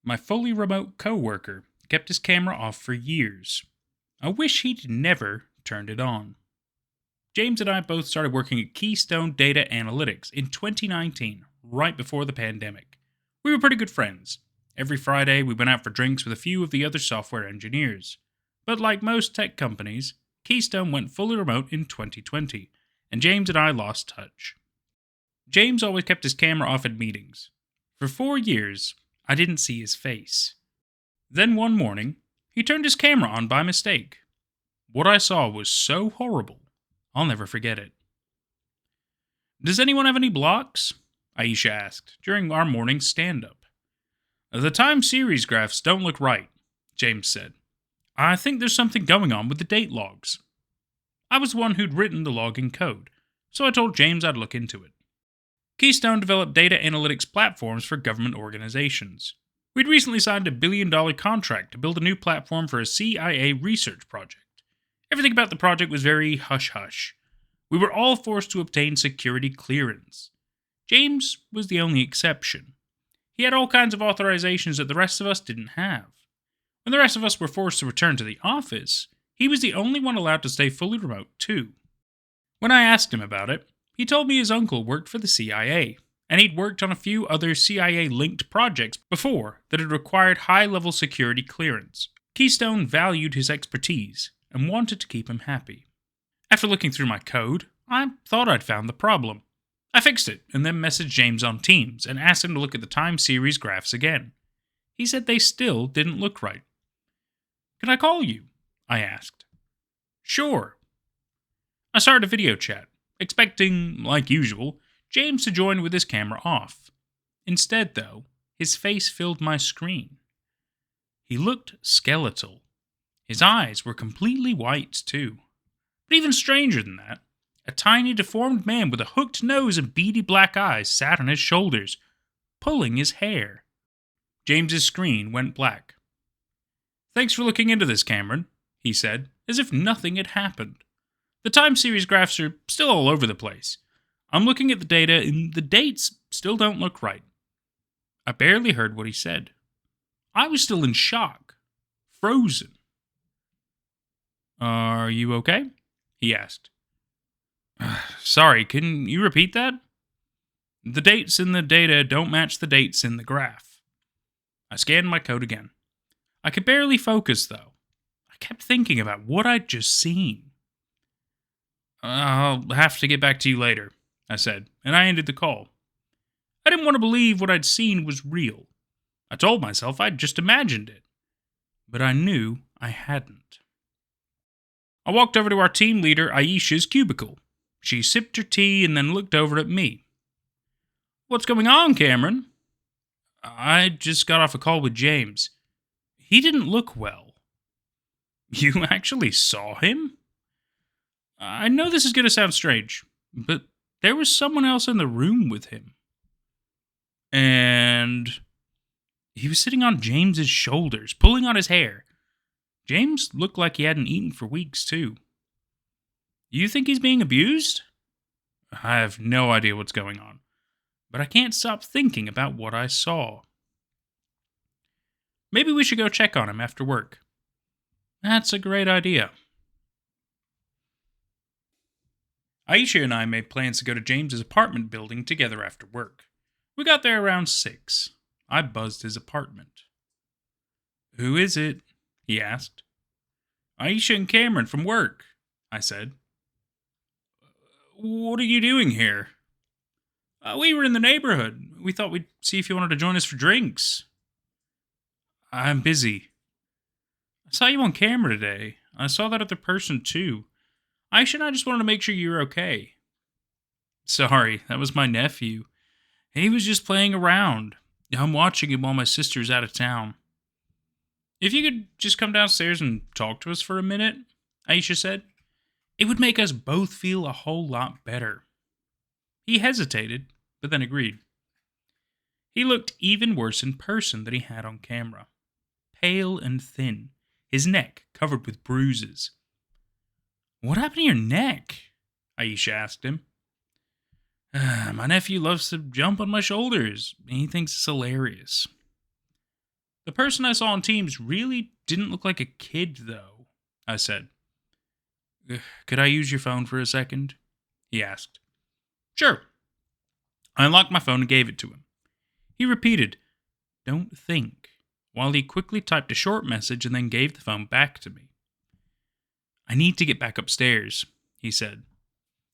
My fully remote coworker kept his camera off for years. I wish he'd never turned it on. James and I both started working at Keystone Data Analytics in 2019, right before the pandemic. We were pretty good friends. Every Friday, we went out for drinks with a few of the other software engineers. But like most tech companies, Keystone went fully remote in 2020, and James and I lost touch. James always kept his camera off at meetings. For 4 years, I didn't see his face. Then one morning, he turned his camera on by mistake. What I saw was so horrible, I'll never forget it. "Does anyone have any blocks?" Aisha asked during our morning stand-up. "The time series graphs don't look right," James said. "I think there's something going on with the date logs." I was the one who'd written the logging code, so I told James I'd look into it. Keystone developed data analytics platforms for government organizations. We'd recently signed a $1 billion contract to build a new platform for a CIA research project. Everything about the project was very hush-hush. We were all forced to obtain security clearance. James was the only exception. He had all kinds of authorizations that the rest of us didn't have. When the rest of us were forced to return to the office, he was the only one allowed to stay fully remote too. When I asked him about it, he told me his uncle worked for the CIA, and he'd worked on a few other CIA-linked projects before that had required high-level security clearance. Keystone valued his expertise and wanted to keep him happy. After looking through my code, I thought I'd found the problem. I fixed it and then messaged James on Teams and asked him to look at the time series graphs again. He said they still didn't look right. "Can I call you?" I asked. "Sure." I started a video chat, expecting, like usual, James to join with his camera off. Instead, though, his face filled my screen. He looked skeletal. His eyes were completely white, too. But even stranger than that, a tiny deformed man with a hooked nose and beady black eyes sat on his shoulders, pulling his hair. James's screen went black. "Thanks for looking into this, Cameron," he said, as if nothing had happened. "The time series graphs are still all over the place. I'm looking at the data, and the dates still don't look right." I barely heard what he said. I was still in shock. Frozen. "Are you okay?" he asked. "Sorry, can you repeat that?" "The dates in the data don't match the dates in the graph." I scanned my code again. I could barely focus, though. I kept thinking about what I'd just seen. "I'll have to get back to you later," I said, and I ended the call. I didn't want to believe what I'd seen was real. I told myself I'd just imagined it. But I knew I hadn't. I walked over to our team leader, Aisha's cubicle. She sipped her tea and then looked over at me. "What's going on, Cameron?" "I just got off a call with James. He didn't look well." "You actually saw him?" "I know this is going to sound strange, but there was someone else in the room with him." "And?" "He was sitting on James's shoulders, pulling on his hair. James looked like he hadn't eaten for weeks, too." "You think he's being abused?" "I have no idea what's going on, but I can't stop thinking about what I saw." "Maybe we should go check on him after work." "That's a great idea." Aisha and I made plans to go to James's apartment building together after work. We got there around 6. I buzzed his apartment. "Who is it?" he asked. "Aisha and Cameron from work," I said. "What are you doing here?" We were in the neighborhood. We thought we'd see if you wanted to join us for drinks." "I'm busy." "I saw you on camera today. I saw that other person too. Aisha and I just wanted to make sure you were okay." "Sorry, that was my nephew. He was just playing around. I'm watching him while my sister's out of town." "If you could just come downstairs and talk to us for a minute," Aisha said, "it would make us both feel a whole lot better." He hesitated, but then agreed. He looked even worse in person than he had on camera. Pale and thin, his neck covered with bruises. "What happened to your neck?" Aisha asked him. My nephew loves to jump on my shoulders. He thinks it's hilarious." The person I saw on Teams really didn't look like a kid, though, I said. Could I use your phone for a second? He asked. Sure. I unlocked my phone and gave it to him. He repeated, "Don't think," while he quickly typed a short message and then gave the phone back to me. "I need to get back upstairs," he said.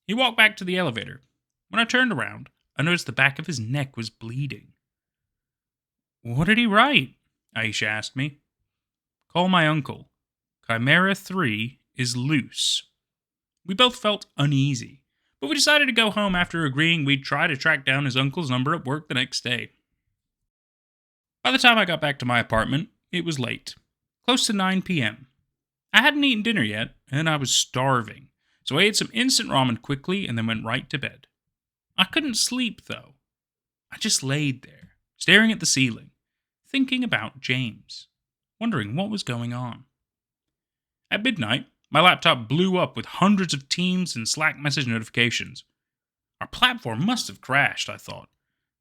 He walked back to the elevator. When I turned around, I noticed the back of his neck was bleeding. "What did he write?" Aisha asked me. "Call my uncle. Chimera 3 is loose." We both felt uneasy, but we decided to go home after agreeing we'd try to track down his uncle's number at work the next day. By the time I got back to my apartment, it was late, close to 9 p.m. I hadn't eaten dinner yet, and I was starving, so I ate some instant ramen quickly and then went right to bed. I couldn't sleep, though. I just laid there, staring at the ceiling, thinking about James, wondering what was going on. At midnight, my laptop blew up with hundreds of Teams and Slack message notifications. Our platform must have crashed, I thought.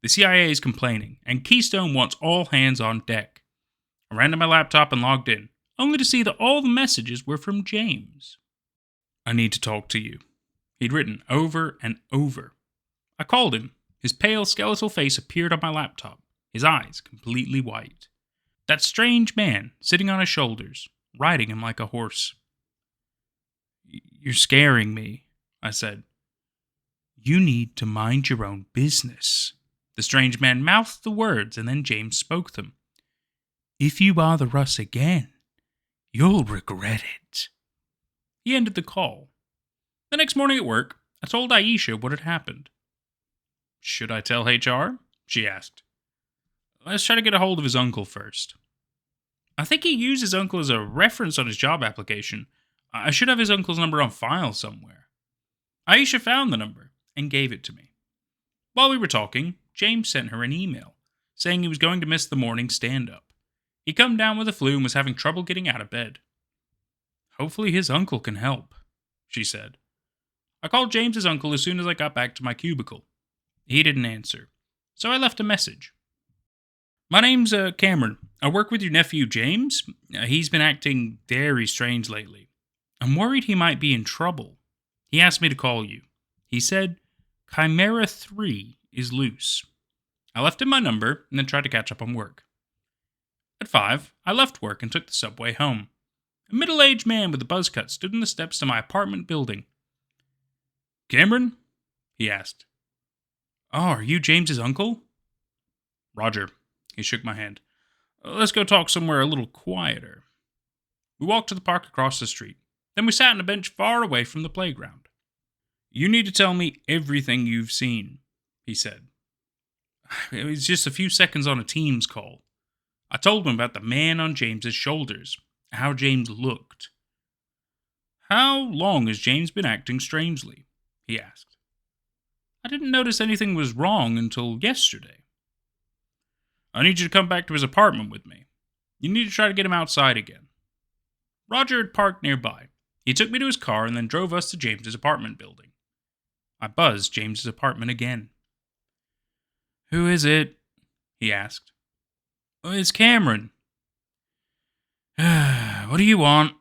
The CIA is complaining, and Keystone wants all hands on deck. I ran to my laptop and logged in, only to see that all the messages were from James. "I need to talk to you," he'd written over and over. I called him. His pale, skeletal face appeared on my laptop, his eyes completely white. That strange man sitting on his shoulders, riding him like a horse. "You're scaring me," I said. "You need to mind your own business." The strange man mouthed the words, and then James spoke them. "If you bother us again, you'll regret it." He ended the call. The next morning at work, I told Aisha what had happened. "Should I tell HR?" she asked. "Let's try to get a hold of his uncle first." "I think he used his uncle as a reference on his job application. I should have his uncle's number on file somewhere." Aisha found the number and gave it to me. While we were talking, James sent her an email, saying he was going to miss the morning stand-up. He'd come down with a flu and was having trouble getting out of bed. "Hopefully his uncle can help," she said. I called James's uncle as soon as I got back to my cubicle. He didn't answer, so I left a message. "My name's Cameron. I work with your nephew James. He's been acting very strange lately. I'm worried he might be in trouble. He asked me to call you. He said Chimera 3 is loose." I left him my number and then tried to catch up on work. At 5, I left work and took the subway home. A middle-aged man with a buzz cut stood on the steps to my apartment building. "Cameron?" he asked. "Oh, are you James's uncle?" "Roger." He shook my hand. "Let's go talk somewhere a little quieter." We walked to the park across the street. Then we sat on a bench far away from the playground. "You need to tell me everything you've seen," he said. It was just a few seconds on a Teams call. I told him about the man on James's shoulders, how James looked. "How long has James been acting strangely?" he asked. "I didn't notice anything was wrong until yesterday." "I need you to come back to his apartment with me. You need to try to get him outside again." Roger had parked nearby. He took me to his car and then drove us to James's apartment building. I buzzed James's apartment again. "Who is it?" he asked. "It's Cameron." "What do you want?"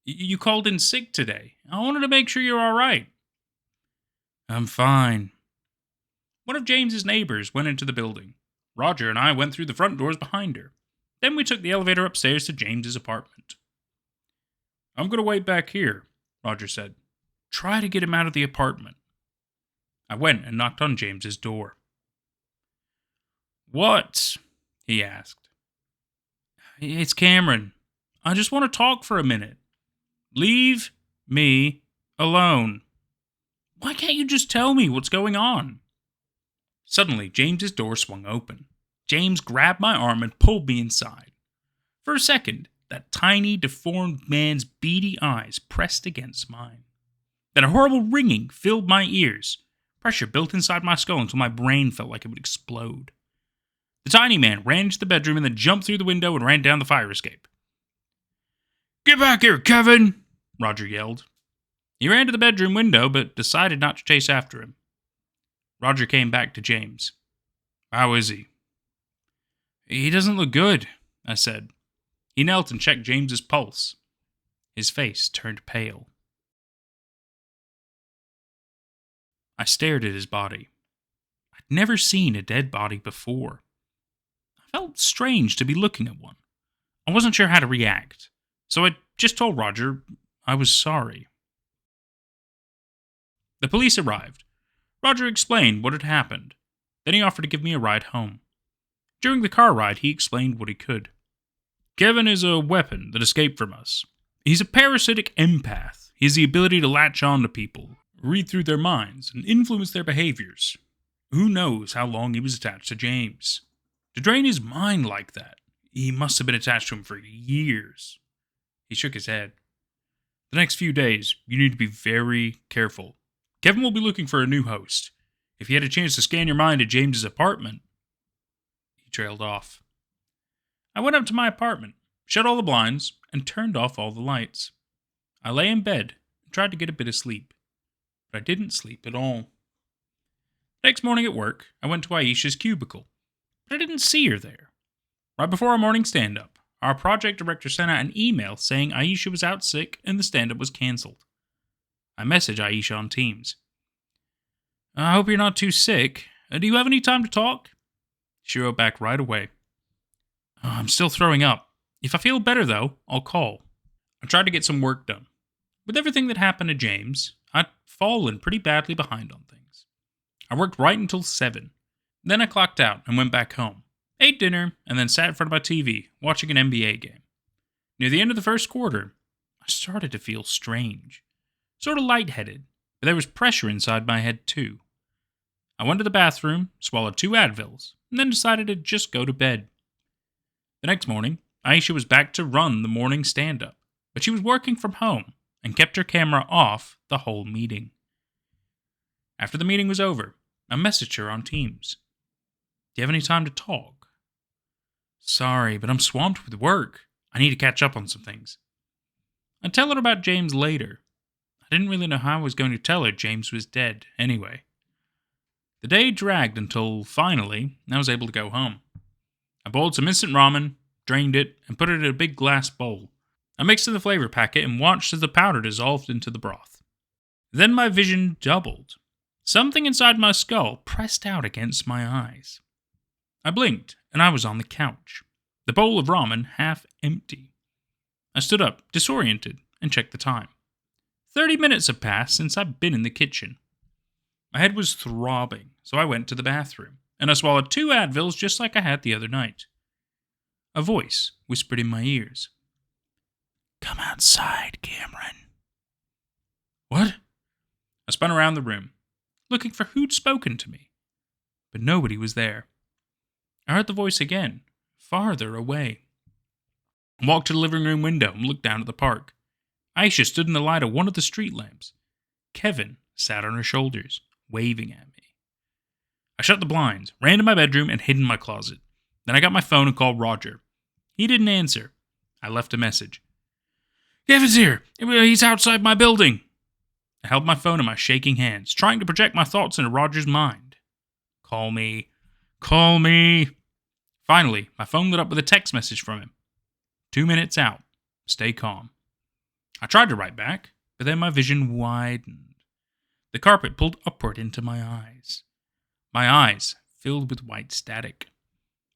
You called in sick today. I wanted to make sure you're all right." "I'm fine." One of James's neighbors went into the building. Roger and I went through the front doors behind her. Then we took the elevator upstairs to James's apartment. "I'm going to wait back here," Roger said. "Try to get him out of the apartment." I went and knocked on James's door. "What?" he asked. "It's Cameron. I just want to talk for a minute." "Leave me alone." "Why can't you just tell me what's going on?" Suddenly, James's door swung open. James grabbed my arm and pulled me inside. For a second, that tiny, deformed man's beady eyes pressed against mine. Then a horrible ringing filled my ears. Pressure built inside my skull until my brain felt like it would explode. The tiny man ran into the bedroom and then jumped through the window and ran down the fire escape. "Get back here, Kevin!" Roger yelled. He ran to the bedroom window, but decided not to chase after him. Roger came back to James. "How is he?" "He doesn't look good," I said. He knelt and checked James's pulse. His face turned pale. I stared at his body. I'd never seen a dead body before. I felt strange to be looking at one. I wasn't sure how to react, so I just told Roger I was sorry. The police arrived. Roger explained what had happened. Then he offered to give me a ride home. During the car ride, he explained what he could. Kevin is a weapon that escaped from us. He's a parasitic empath. He has the ability to latch on to people, read through their minds, and influence their behaviors. Who knows how long he was attached to James? To drain his mind like that, he must have been attached to him for years. He shook his head. The next few days, you need to be very careful. Kevin will be looking for a new host. If he had a chance to scan your mind at James's apartment... He trailed off. I went up to my apartment, shut all the blinds, and turned off all the lights. I lay in bed and tried to get a bit of sleep, but I didn't sleep at all. Next morning at work, I went to Aisha's cubicle, but I didn't see her there. Right before our morning stand-up, our project director sent out an email saying Aisha was out sick and the stand-up was cancelled. I messaged Aisha on Teams. I hope you're not too sick. Do you have any time to talk? She wrote back right away. I'm still throwing up. If I feel better, though, I'll call. I tried to get some work done. With everything that happened to James, I'd fallen pretty badly behind on things. I worked right until 7. Then I clocked out and went back home, ate dinner, and then sat in front of my TV, watching an NBA game. Near the end of the first quarter, I started to feel strange. Sort of lightheaded, but there was pressure inside my head too. I went to the bathroom, swallowed 2 Advils, and then decided to just go to bed. The next morning, Aisha was back to run the morning stand-up, but she was working from home and kept her camera off the whole meeting. After the meeting was over, I messaged her on Teams. Do you have any time to talk? Sorry, but I'm swamped with work. I need to catch up on some things. I'd tell her about James later. I didn't really know how I was going to tell her James was dead, anyway. The day dragged until, finally, I was able to go home. I boiled some instant ramen, drained it, and put it in a big glass bowl. I mixed in the flavor packet and watched as the powder dissolved into the broth. Then my vision doubled. Something inside my skull pressed out against my eyes. I blinked, and I was on the couch, the bowl of ramen half empty. I stood up, disoriented, and checked the time. 30 minutes have passed since I've been in the kitchen. My head was throbbing, so I went to the bathroom, and I swallowed 2 Advils just like I had the other night. A voice whispered in my ears. Come outside, Cameron. What? I spun around the room, looking for who'd spoken to me, but nobody was there. I heard the voice again, farther away. I walked to the living room window and looked down at the park. Aisha stood in the light of one of the street lamps. Kevin sat on her shoulders, waving at me. I shut the blinds, ran to my bedroom, and hid in my closet. Then I got my phone and called Roger. He didn't answer. I left a message. Kevin's here. He's outside my building. I held my phone in my shaking hands, trying to project my thoughts into Roger's mind. Call me. Call me. Finally, my phone lit up with a text message from him. 2 minutes out. Stay calm. I tried to write back, but then my vision widened. The carpet pulled upward into my eyes. My eyes filled with white static.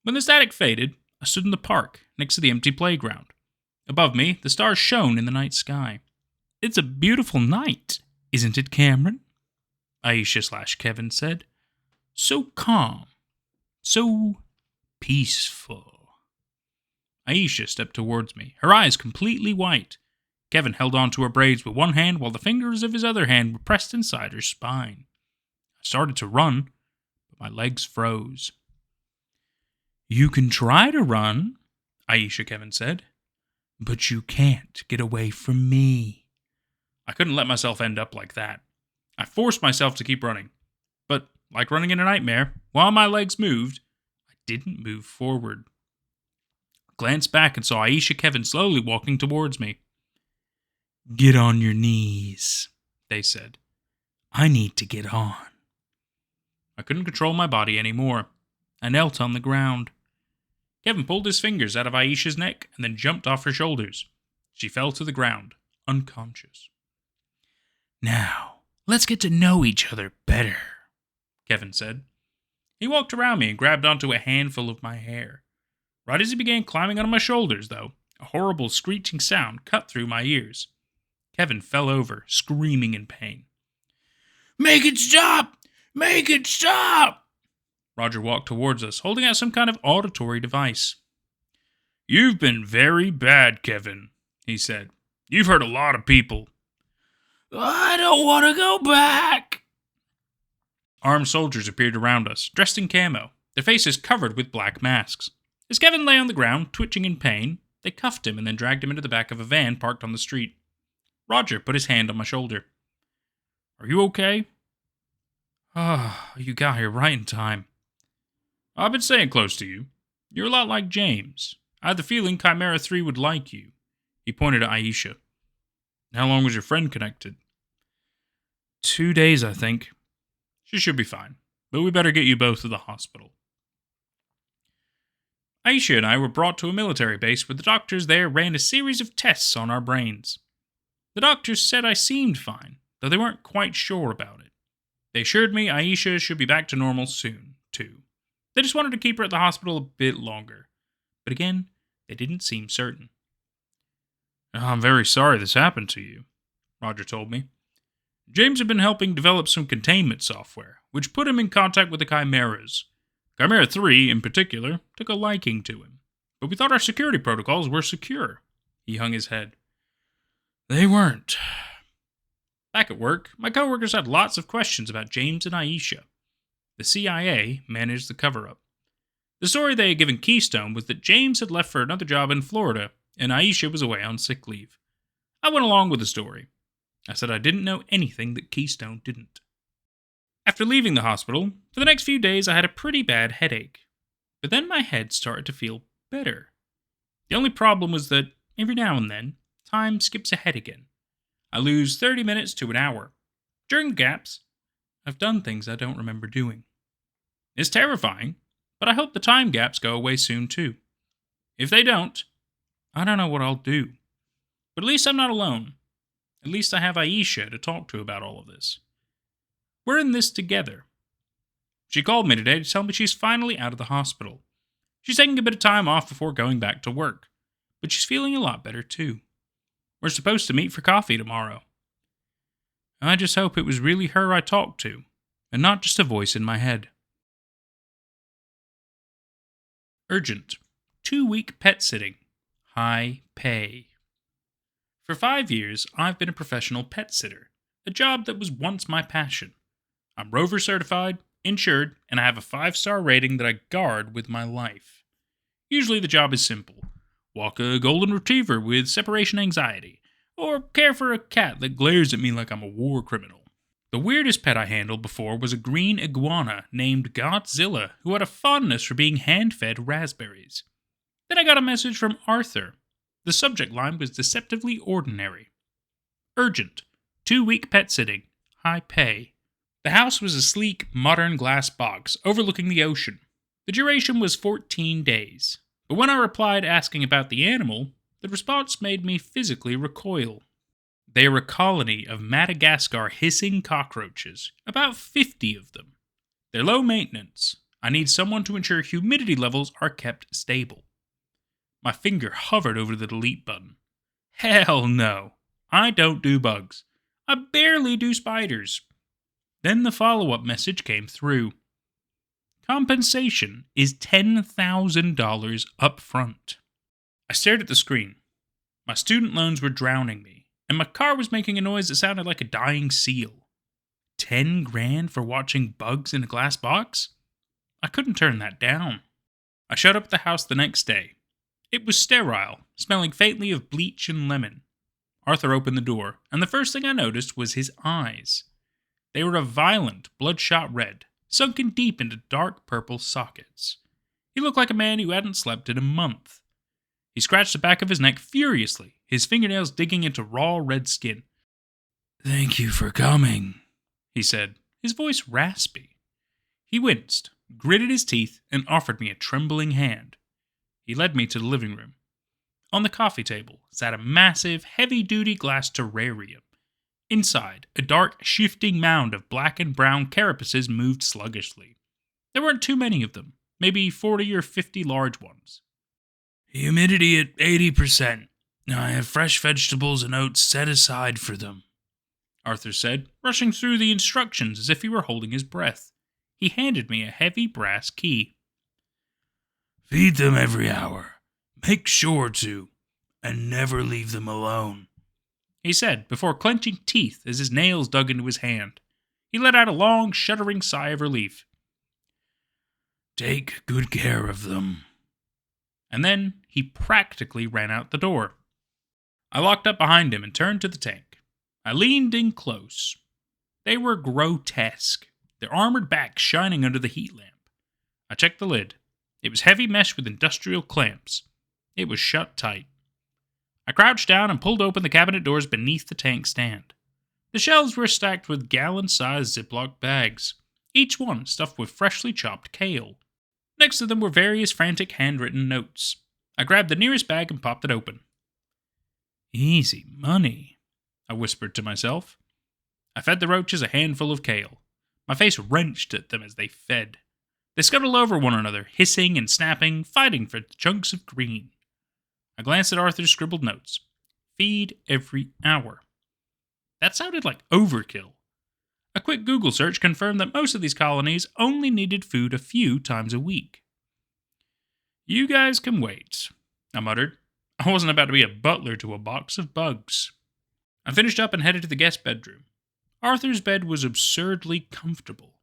When the static faded, I stood in the park next to the empty playground. Above me, the stars shone in the night sky. It's a beautiful night, isn't it, Cameron? Aisha/Kevin said. So calm. So peaceful. Aisha stepped towards me, her eyes completely white. Kevin held on to her braids with one hand while the fingers of his other hand were pressed inside her spine. I started to run, but my legs froze. You can try to run, Aisha/Kevin said, but you can't get away from me. I couldn't let myself end up like that. I forced myself to keep running. But, like running in a nightmare, while my legs moved, I didn't move forward. I glanced back and saw Aisha/Kevin slowly walking towards me. Get on your knees, they said. I need to get on. I couldn't control my body anymore. I knelt on the ground. Kevin pulled his fingers out of Aisha's neck and then jumped off her shoulders. She fell to the ground, unconscious. "Now, let's get to know each other better," Kevin said. He walked around me and grabbed onto a handful of my hair. Right as he began climbing onto my shoulders, though, a horrible screeching sound cut through my ears. Kevin fell over, screaming in pain. "Make it stop! Make it stop!" Roger walked towards us, holding out some kind of auditory device. "You've been very bad, Kevin," he said. "You've hurt a lot of people." "I don't want to go back." Armed soldiers appeared around us, dressed in camo, their faces covered with black masks. As Kevin lay on the ground, twitching in pain, they cuffed him and then dragged him into the back of a van parked on the street. Roger put his hand on my shoulder. "Are you okay?" You got here right in time." "I've been staying close to you. You're a lot like James. I had the feeling Chimera 3 would like you." He pointed at Aisha. "How long was your friend connected?" 2 days, I think. She should be fine, but we better get you both to the hospital." Aisha and I were brought to a military base where the doctors there ran a series of tests on our brains. The doctors said I seemed fine, though they weren't quite sure about it. They assured me Aisha should be back to normal soon, too. They just wanted to keep her at the hospital a bit longer. But again, they didn't seem certain. "I'm very sorry this happened to you," Roger told me. "James had been helping develop some containment software, which put him in contact with the Chimeras. Chimera 3, in particular, took a liking to him. But we thought our security protocols were secure." He hung his head. "They weren't." Back at work, my coworkers had lots of questions about James and Aisha. The CIA managed the cover-up. The story they had given Keystone was that James had left for another job in Florida, and Aisha was away on sick leave. I went along with the story. I said I didn't know anything that Keystone didn't. After leaving the hospital, for the next few days I had a pretty bad headache. But then my head started to feel better. The only problem was that, every now and then, time skips ahead again. I lose 30 minutes to an hour. During the gaps, I've done things I don't remember doing. It's terrifying, but I hope the time gaps go away soon too. If they don't, I don't know what I'll do. But at least I'm not alone. At least I have Aisha to talk to about all of this. We're in this together. She called me today to tell me she's finally out of the hospital. She's taking a bit of time off before going back to work, but she's feeling a lot better too. We're supposed to meet for coffee tomorrow. I just hope it was really her I talked to, and not just a voice in my head. Urgent. 2-week pet sitting. High pay. For 5 years, I've been a professional pet sitter, a job that was once my passion. I'm Rover certified, insured, and I have a 5-star rating that I guard with my life. Usually the job is simple. Walk a golden retriever with separation anxiety, or care for a cat that glares at me like I'm a war criminal. The weirdest pet I handled before was a green iguana named Godzilla who had a fondness for being hand-fed raspberries. Then I got a message from Arthur. The subject line was deceptively ordinary. Urgent. 2-week pet sitting. High pay. The house was a sleek, modern glass box overlooking the ocean. The duration was 14 days. But when I replied asking about the animal, the response made me physically recoil. They are a colony of Madagascar hissing cockroaches, about 50 of them. They're low maintenance. I need someone to ensure humidity levels are kept stable. My finger hovered over the delete button. Hell no. I don't do bugs. I barely do spiders. Then the follow-up message came through. Compensation is $10,000 up front. I stared at the screen. My student loans were drowning me, and my car was making a noise that sounded like a dying seal. 10 grand for watching bugs in a glass box? I couldn't turn that down. I showed up at the house the next day. It was sterile, smelling faintly of bleach and lemon. Arthur opened the door, and the first thing I noticed was his eyes. They were a violent, bloodshot red, sunken deep into dark purple sockets. He looked like a man who hadn't slept in a month. He scratched the back of his neck furiously, his fingernails digging into raw red skin. "Thank you for coming," he said, his voice raspy. He winced, gritted his teeth, and offered me a trembling hand. He led me to the living room. On the coffee table sat a massive, heavy-duty glass terrarium. Inside, a dark, shifting mound of black and brown carapaces moved sluggishly. There weren't too many of them, maybe 40 or 50 large ones. Humidity at 80%. I have fresh vegetables and oats set aside for them, Arthur said, rushing through the instructions as if he were holding his breath. He handed me a heavy brass key. Feed them every hour. Make sure to, and never leave them alone, he said before clenching teeth as his nails dug into his hand. He let out a long, shuddering sigh of relief. Take good care of them. And then he practically ran out the door. I locked up behind him and turned to the tank. I leaned in close. They were grotesque, their armored backs shining under the heat lamp. I checked the lid. It was heavy mesh with industrial clamps. It was shut tight. I crouched down and pulled open the cabinet doors beneath the tank stand. The shelves were stacked with gallon-sized Ziploc bags, each one stuffed with freshly chopped kale. Next to them were various frantic handwritten notes. I grabbed the nearest bag and popped it open. Easy money, I whispered to myself. I fed the roaches a handful of kale. My face wrenched at them as they fed. They scuttled over one another, hissing and snapping, fighting for chunks of green. I glanced at Arthur's scribbled notes. Feed every hour. That sounded like overkill. A quick Google search confirmed that most of these colonies only needed food a few times a week. You guys can wait, I muttered. I wasn't about to be a butler to a box of bugs. I finished up and headed to the guest bedroom. Arthur's bed was absurdly comfortable,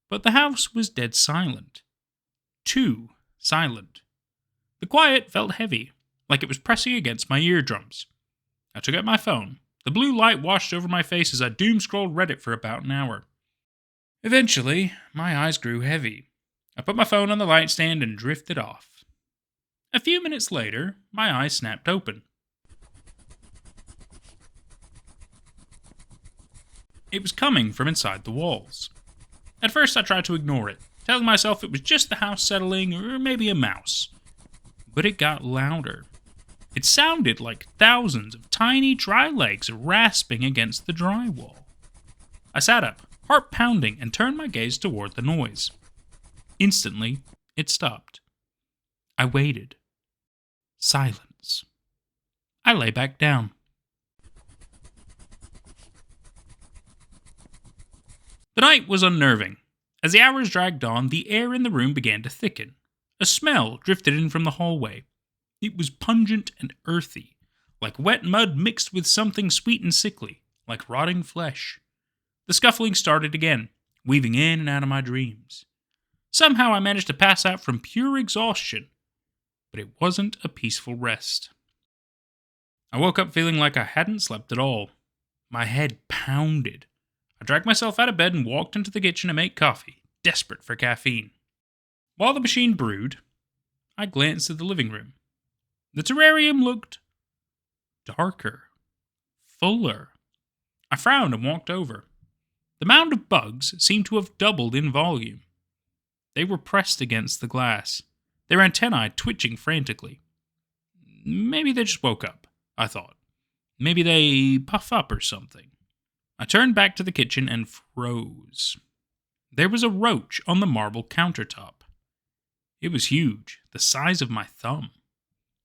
but the house was dead silent. Too silent. The quiet felt heavy, like it was pressing against my eardrums. I took out my phone. The blue light washed over my face as I doom-scrolled Reddit for about an hour. Eventually, my eyes grew heavy. I put my phone on the light stand and drifted off. A few minutes later, my eyes snapped open. It was coming from inside the walls. At first, I tried to ignore it, telling myself it was just the house settling or maybe a mouse. But it got louder. It sounded like thousands of tiny, dry legs rasping against the drywall. I sat up, heart pounding, and turned my gaze toward the noise. Instantly, it stopped. I waited. Silence. I lay back down. The night was unnerving. As the hours dragged on, the air in the room began to thicken. A smell drifted in from the hallway. It was pungent and earthy, like wet mud mixed with something sweet and sickly, like rotting flesh. The scuffling started again, weaving in and out of my dreams. Somehow I managed to pass out from pure exhaustion, but it wasn't a peaceful rest. I woke up feeling like I hadn't slept at all. My head pounded. I dragged myself out of bed and walked into the kitchen to make coffee, desperate for caffeine. While the machine brewed, I glanced at the living room. The terrarium looked darker, fuller. I frowned and walked over. The mound of bugs seemed to have doubled in volume. They were pressed against the glass, their antennae twitching frantically. Maybe they just woke up, I thought. Maybe they puff up or something. I turned back to the kitchen and froze. There was a roach on the marble countertop. It was huge, the size of my thumb.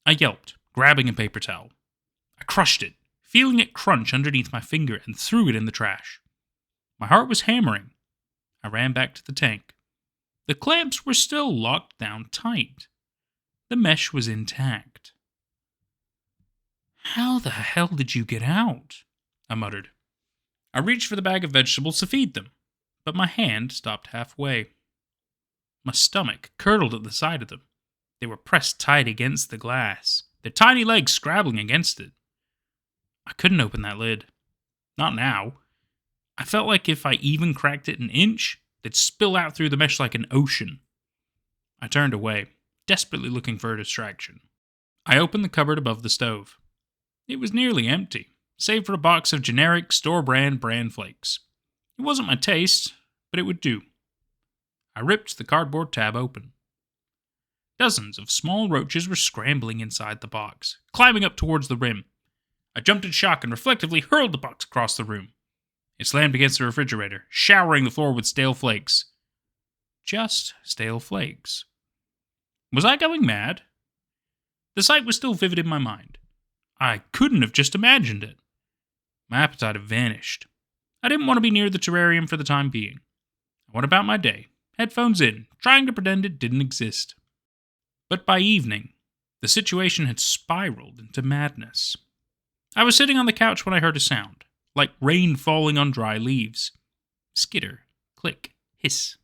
I yelped, grabbing a paper towel. I crushed it, feeling it crunch underneath my finger, and threw it in the trash. My heart was hammering. I ran back to the tank. The clamps were still locked down tight. The mesh was intact. How the hell did you get out? I muttered. I reached for the bag of vegetables to feed them, but my hand stopped halfway. My stomach curdled at the sight of them. They were pressed tight against the glass, their tiny legs scrabbling against it. I couldn't open that lid. Not now. I felt like if I even cracked it an inch, they'd spill out through the mesh like an ocean. I turned away, desperately looking for a distraction. I opened the cupboard above the stove. It was nearly empty, save for a box of generic store-brand bran flakes. It wasn't my taste, but it would do. I ripped the cardboard tab open. Dozens of small roaches were scrambling inside the box, climbing up towards the rim. I jumped in shock and reflectively hurled the box across the room. It slammed against the refrigerator, showering the floor with stale flakes. Just stale flakes. Was I going mad? The sight was still vivid in my mind. I couldn't have just imagined it. My appetite had vanished. I didn't want to be near the terrarium for the time being. I went about my day, headphones in, trying to pretend it didn't exist. But by evening, the situation had spiraled into madness. I was sitting on the couch when I heard a sound, like rain falling on dry leaves. Skitter, click, hiss.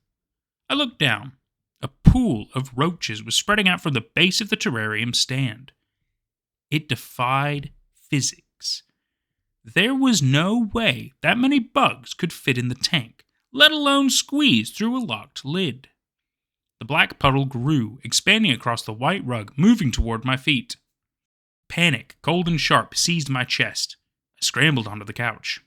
I looked down. A pool of roaches was spreading out from the base of the terrarium stand. It defied physics. There was no way that many bugs could fit in the tank, let alone squeeze through a locked lid. The black puddle grew, expanding across the white rug, moving toward my feet. Panic, cold and sharp, seized my chest. I scrambled onto the couch.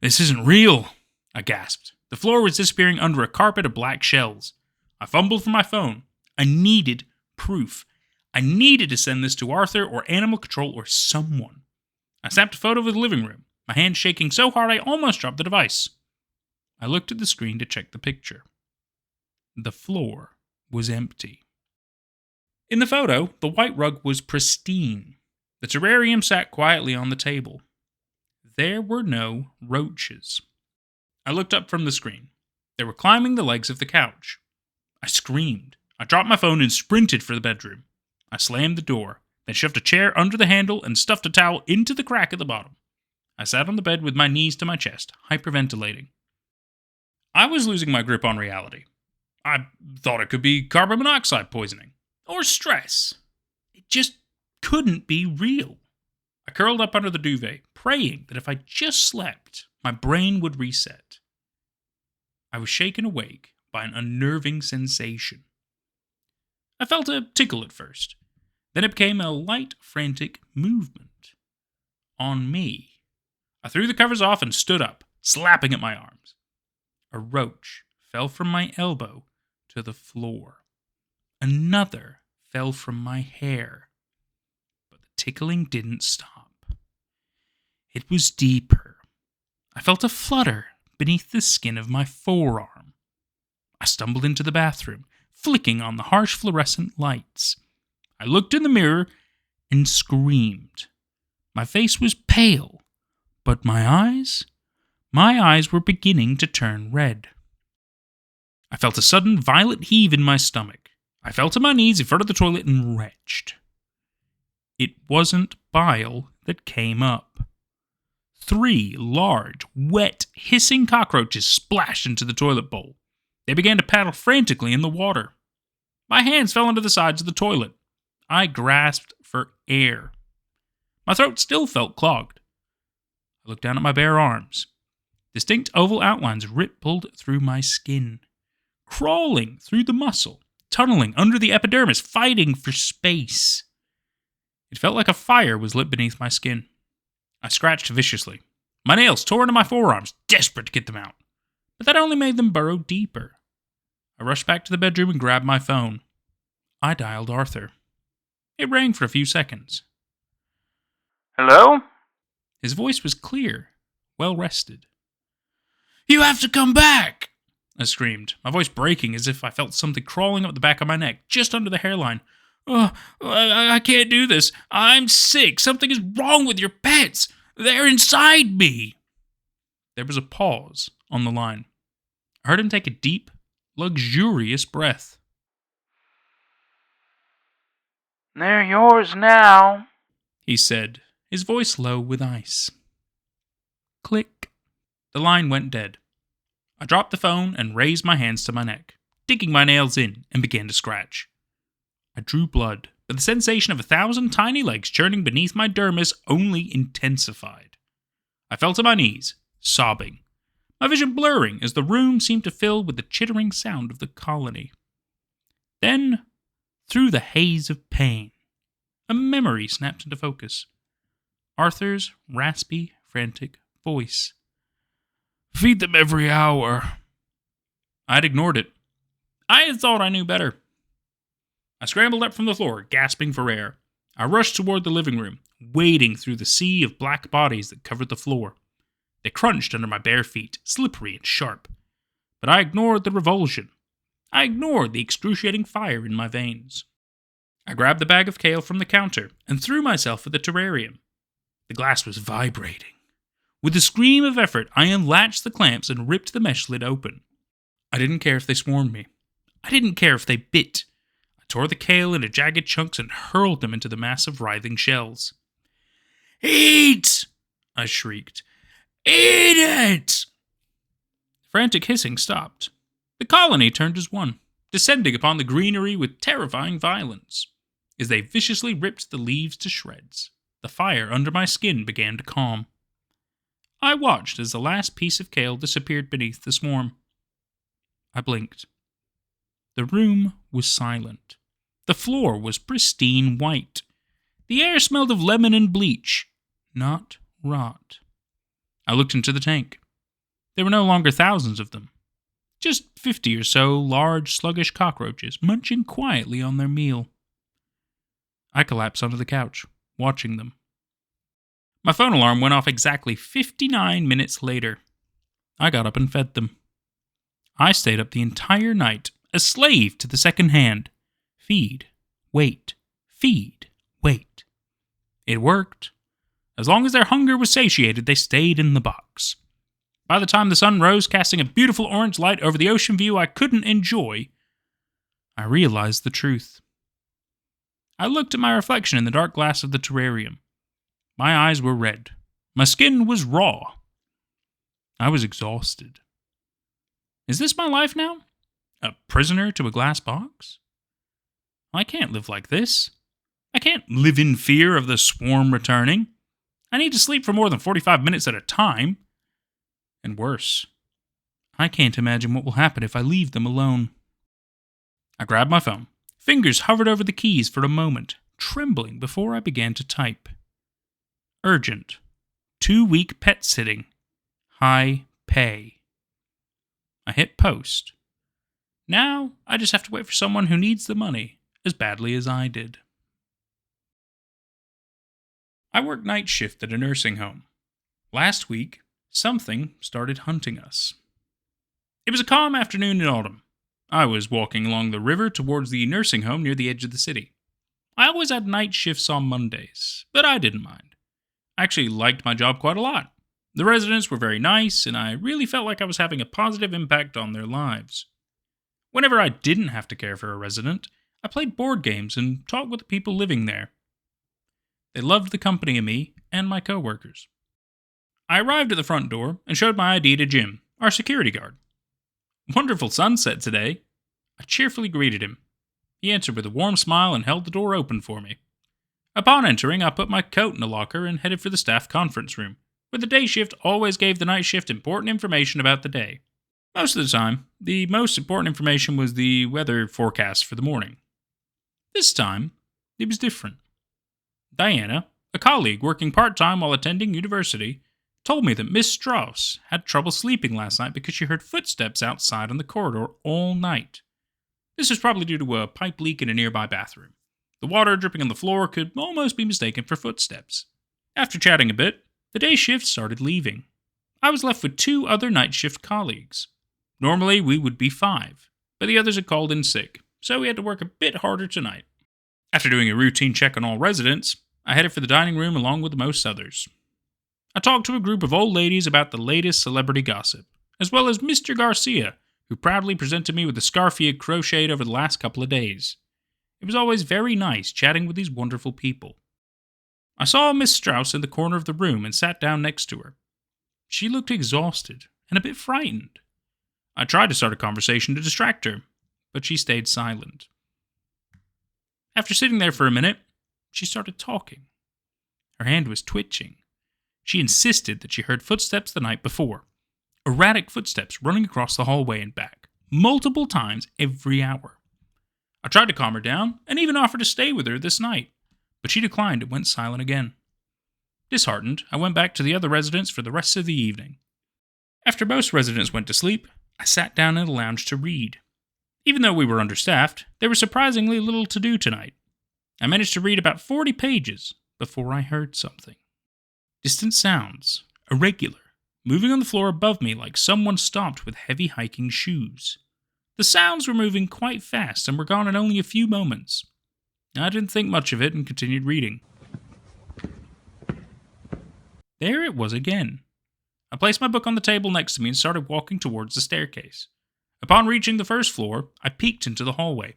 "This isn't real," I gasped. The floor was disappearing under a carpet of black shells. I fumbled for my phone. I needed proof. I needed to send this to Arthur or Animal Control or someone. I snapped a photo of the living room, my hand shaking so hard I almost dropped the device. I looked at the screen to check the picture. The floor was empty. In the photo, the white rug was pristine. The terrarium sat quietly on the table. There were no roaches. I looked up from the screen. They were climbing the legs of the couch. I screamed. I dropped my phone and sprinted for the bedroom. I slammed the door, then shoved a chair under the handle and stuffed a towel into the crack at the bottom. I sat on the bed with my knees to my chest, hyperventilating. I was losing my grip on reality. I thought it could be carbon monoxide poisoning. Or stress. It just couldn't be real. I curled up under the duvet, praying that if I just slept, my brain would reset. I was shaken awake by an unnerving sensation. I felt a tickle at first. Then it became a light, frantic movement. On me. I threw the covers off and stood up, slapping at my arms. A roach fell from my elbow to the floor. Another fell from my hair. But the tickling didn't stop. It was deeper. I felt a flutter beneath the skin of my forearm. I stumbled into the bathroom, flicking on the harsh fluorescent lights. I looked in the mirror and screamed. My face was pale, but my eyes were beginning to turn red. I felt a sudden violent heave in my stomach. I fell to my knees in front of the toilet and retched. It wasn't bile that came up. 3 large, wet, hissing cockroaches splashed into the toilet bowl. They began to paddle frantically in the water. My hands fell into the sides of the toilet. I grasped for air. My throat still felt clogged. I looked down at my bare arms. Distinct oval outlines rippled through my skin, crawling through the muscle, tunneling under the epidermis, fighting for space. It felt like a fire was lit beneath my skin. I scratched viciously. My nails tore into my forearms, desperate to get them out. But that only made them burrow deeper. I rushed back to the bedroom and grabbed my phone. I dialed Arthur. It rang for a few seconds. "Hello?" His voice was clear, well rested. "You have to come back!" I screamed, my voice breaking as if I felt something crawling up the back of my neck, just under the hairline. I can't do this. I'm sick. Something is wrong with your pets. They're inside me." There was a pause on the line. I heard him take a deep, luxurious breath. "They're yours now," he said, his voice low with ice. Click. The line went dead. I dropped the phone and raised my hands to my neck, digging my nails in, and began to scratch. I drew blood, but the sensation of 1,000 tiny legs churning beneath my dermis only intensified. I fell to my knees, sobbing, my vision blurring as the room seemed to fill with the chittering sound of the colony. Then, through the haze of pain, a memory snapped into focus. Arthur's raspy, frantic voice. "Feed them every hour." I had ignored it. I had thought I knew better. I scrambled up from the floor, gasping for air. I rushed toward the living room, wading through the sea of black bodies that covered the floor. They crunched under my bare feet, slippery and sharp. But I ignored the revulsion. I ignored the excruciating fire in my veins. I grabbed the bag of kale from the counter and threw myself at the terrarium. The glass was vibrating. With a scream of effort, I unlatched the clamps and ripped the mesh lid open. I didn't care if they swarmed me. I didn't care if they bit. I tore the kale into jagged chunks and hurled them into the mass of writhing shells. "Eat!" I shrieked. "Eat it!" Frantic hissing stopped. The colony turned as one, descending upon the greenery with terrifying violence. As they viciously ripped the leaves to shreds, the fire under my skin began to calm. I watched as the last piece of kale disappeared beneath the swarm. I blinked. The room was silent. The floor was pristine white. The air smelled of lemon and bleach, not rot. I looked into the tank. There were no longer thousands of them. Just 50 or so large, sluggish cockroaches munching quietly on their meal. I collapsed onto the couch, watching them. My phone alarm went off exactly 59 minutes later. I got up and fed them. I stayed up the entire night, a slave to the second hand. Feed, wait, feed, wait. It worked. As long as their hunger was satiated, they stayed in the box. By the time the sun rose, casting a beautiful orange light over the ocean view I couldn't enjoy, I realized the truth. I looked at my reflection in the dark glass of the terrarium. My eyes were red. My skin was raw. I was exhausted. Is this my life now? A prisoner to a glass box? I can't live like this. I can't live in fear of the swarm returning. I need to sleep for more than 45 minutes at a time. And worse, I can't imagine what will happen if I leave them alone. I grabbed my phone. Fingers hovered over the keys for a moment, trembling before I began to type. Urgent. 2-week pet sitting. High pay. I hit post. Now, I just have to wait for someone who needs the money as badly as I did. I work night shift at a nursing home. Last week, something started hunting us. It was a calm afternoon in autumn. I was walking along the river towards the nursing home near the edge of the city. I always had night shifts on Mondays, but I didn't mind. I actually liked my job quite a lot. The residents were very nice, and I really felt like I was having a positive impact on their lives. Whenever I didn't have to care for a resident, I played board games and talked with the people living there. They loved the company of me and my coworkers. I arrived at the front door and showed my ID to Jim, our security guard. "Wonderful sunset today." I cheerfully greeted him. He answered with a warm smile and held the door open for me. Upon entering, I put my coat in a locker and headed for the staff conference room, where the day shift always gave the night shift important information about the day. Most of the time, the most important information was the weather forecast for the morning. This time, it was different. Diana, a colleague working part-time while attending university, told me that Miss Strauss had trouble sleeping last night because she heard footsteps outside on the corridor all night. This was probably due to a pipe leak in a nearby bathroom. The water dripping on the floor could almost be mistaken for footsteps. After chatting a bit, the day shift started leaving. I was left with 2 other night shift colleagues. Normally, we would be 5, but the others had called in sick, so we had to work a bit harder tonight. After doing a routine check on all residents, I headed for the dining room along with most others. I talked to a group of old ladies about the latest celebrity gossip, as well as Mr. Garcia, who proudly presented me with the scarf he had crocheted over the last couple of days. It was always very nice chatting with these wonderful people. I saw Miss Strauss in the corner of the room and sat down next to her. She looked exhausted and a bit frightened. I tried to start a conversation to distract her, but she stayed silent. After sitting there for a minute, she started talking. Her hand was twitching. She insisted that she heard footsteps the night before. Erratic footsteps running across the hallway and back, multiple times every hour. I tried to calm her down and even offered to stay with her this night, but she declined and went silent again. Disheartened, I went back to the other residents for the rest of the evening. After most residents went to sleep, I sat down in the lounge to read. Even though we were understaffed, there was surprisingly little to do tonight. I managed to read about 40 pages before I heard something. Distant sounds, irregular, moving on the floor above me like someone stopped with heavy hiking shoes. The sounds were moving quite fast and were gone in only a few moments. I didn't think much of it and continued reading. There it was again. I placed my book on the table next to me and started walking towards the staircase. Upon reaching the first floor, I peeked into the hallway.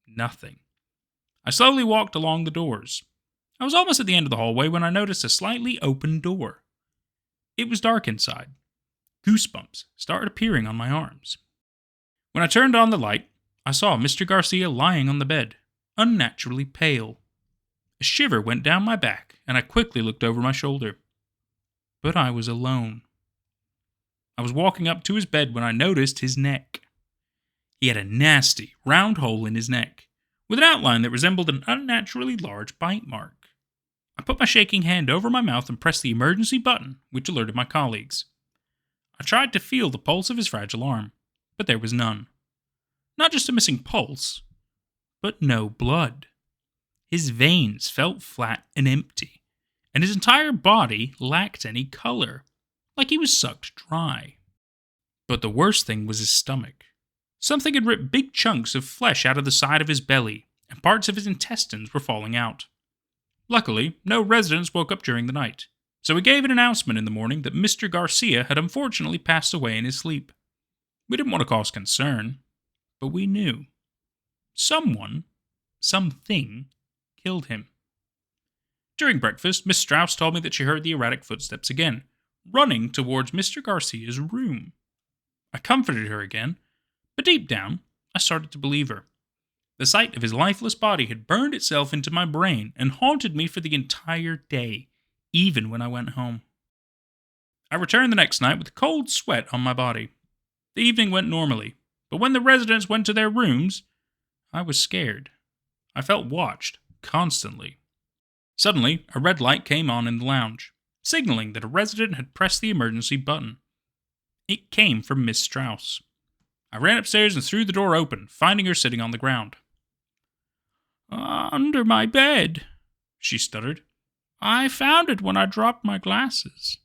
Nothing. I slowly walked along the doors. I was almost at the end of the hallway when I noticed a slightly open door. It was dark inside. Goosebumps started appearing on my arms. When I turned on the light, I saw Mr. Garcia lying on the bed, unnaturally pale. A shiver went down my back, and I quickly looked over my shoulder. But I was alone. I was walking up to his bed when I noticed his neck. He had a nasty, round hole in his neck, with an outline that resembled an unnaturally large bite mark. I put my shaking hand over my mouth and pressed the emergency button, which alerted my colleagues. I tried to feel the pulse of his fragile arm, but there was none. Not just a missing pulse, but no blood. His veins felt flat and empty, and his entire body lacked any color, like he was sucked dry. But the worst thing was his stomach. Something had ripped big chunks of flesh out of the side of his belly, and parts of his intestines were falling out. Luckily, no residents woke up during the night, so we gave an announcement in the morning that Mr. Garcia had unfortunately passed away in his sleep. We didn't want to cause concern, but we knew. Someone, something, killed him. During breakfast, Miss Strauss told me that she heard the erratic footsteps again, running towards Mr. Garcia's room. I comforted her again, but deep down, I started to believe her. The sight of his lifeless body had burned itself into my brain and haunted me for the entire day, even when I went home. I returned the next night with a cold sweat on my body. The evening went normally, but when the residents went to their rooms, I was scared. I felt watched, constantly. Suddenly, a red light came on in the lounge, signaling that a resident had pressed the emergency button. It came from Miss Strauss. I ran upstairs and threw the door open, finding her sitting on the ground. "Under my bed," she stuttered. "I found it when I dropped my glasses."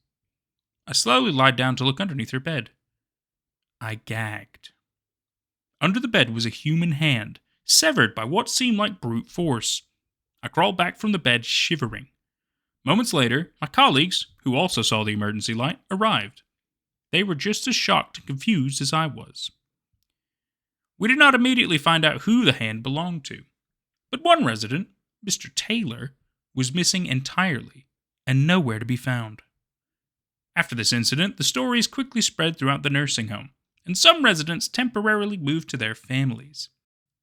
I slowly lied down to look underneath her bed. I gagged. Under the bed was a human hand, severed by what seemed like brute force. I crawled back from the bed, shivering. Moments later, my colleagues, who also saw the emergency light, arrived. They were just as shocked and confused as I was. We did not immediately find out who the hand belonged to, but one resident, Mr. Taylor, was missing entirely and nowhere to be found. After this incident, the stories quickly spread throughout the nursing home, and some residents temporarily moved to their families.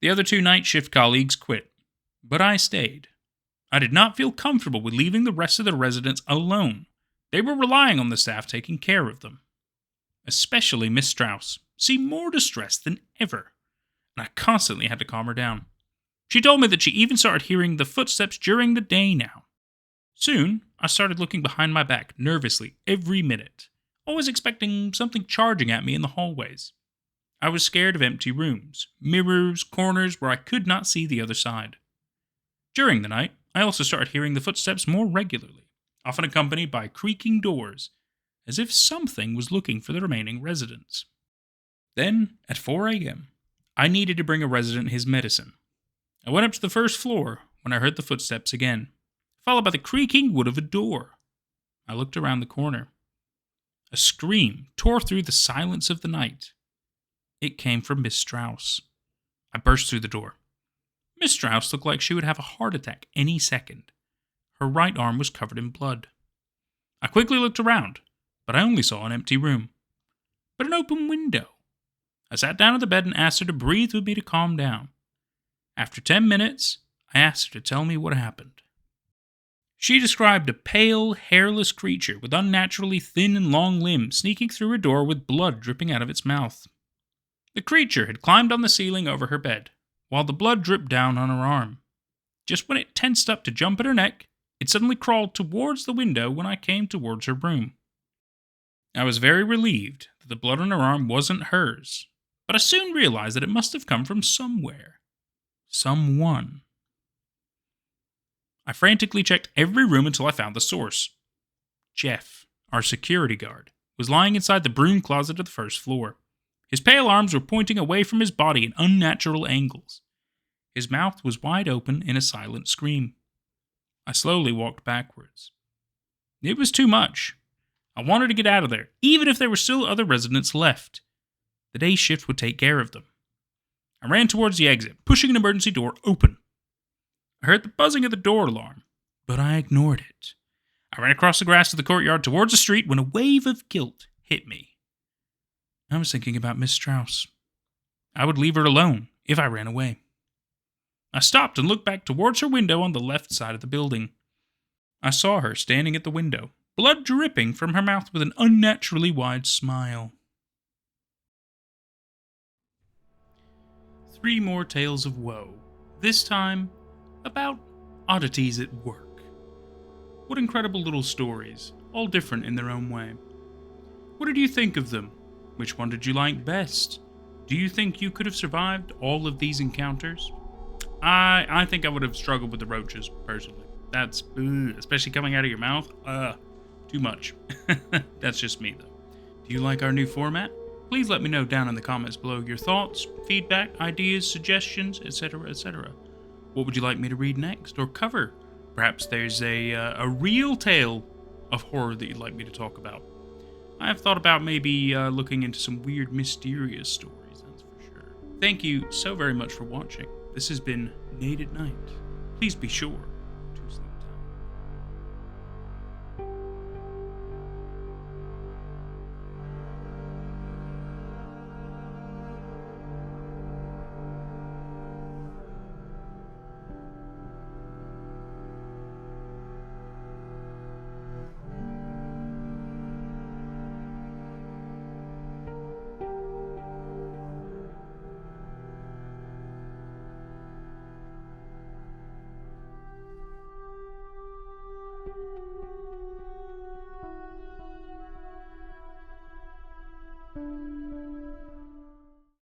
The other two night shift colleagues quit, but I stayed. I did not feel comfortable with leaving the rest of the residents alone. They were relying on the staff taking care of them. Especially Miss Strauss seemed more distressed than ever, and I constantly had to calm her down. She told me that she even started hearing the footsteps during the day now. Soon, I started looking behind my back nervously every minute, always expecting something charging at me in the hallways. I was scared of empty rooms, mirrors, corners where I could not see the other side. During the night, I also started hearing the footsteps more regularly, often accompanied by creaking doors, as if something was looking for the remaining residents. Then, at 4 a.m., I needed to bring a resident his medicine. I went up to the first floor when I heard the footsteps again, followed by the creaking wood of a door. I looked around the corner. A scream tore through the silence of the night. It came from Miss Strauss. I burst through the door. Miss Strauss looked like she would have a heart attack any second. Her right arm was covered in blood. I quickly looked around, but I only saw an empty room. But an open window. I sat down on the bed and asked her to breathe with me to calm down. After 10 minutes, I asked her to tell me what happened. She described a pale, hairless creature with unnaturally thin and long limbs sneaking through a door with blood dripping out of its mouth. The creature had climbed on the ceiling over her bed, while the blood dripped down on her arm. Just when it tensed up to jump at her neck, it suddenly crawled towards the window when I came towards her room. I was very relieved that the blood on her arm wasn't hers, but I soon realized that it must have come from somewhere. Someone. I frantically checked every room until I found the source. Jeff, our security guard, was lying inside the broom closet of the first floor. His pale arms were pointing away from his body in unnatural angles. His mouth was wide open in a silent scream. I slowly walked backwards. It was too much. I wanted to get out of there, even if there were still other residents left. The day shift would take care of them. I ran towards the exit, pushing an emergency door open. I heard the buzzing of the door alarm, but I ignored it. I ran across the grass to the courtyard towards the street when a wave of guilt hit me. I was thinking about Miss Strauss. I would leave her alone if I ran away. I stopped and looked back towards her window on the left side of the building. I saw her standing at the window, blood dripping from her mouth with an unnaturally wide smile. 3 more tales of woe, this time about oddities at work. What incredible little stories, all different in their own way. What did you think of them? Which one did you like best? Do you think you could have survived all of these encounters? I think I would have struggled with the roaches, personally. That's, especially coming out of your mouth, too much. That's just me, though. Do you like our new format? Please let me know down in the comments below your thoughts, feedback, ideas, suggestions, etc., etc. What would you like me to read next or cover? Perhaps there's a real tale of horror that you'd like me to talk about. I have thought about maybe looking into some weird, mysterious stories, that's for sure. Thank you so very much for watching. This has been Nate at Night. Please be sure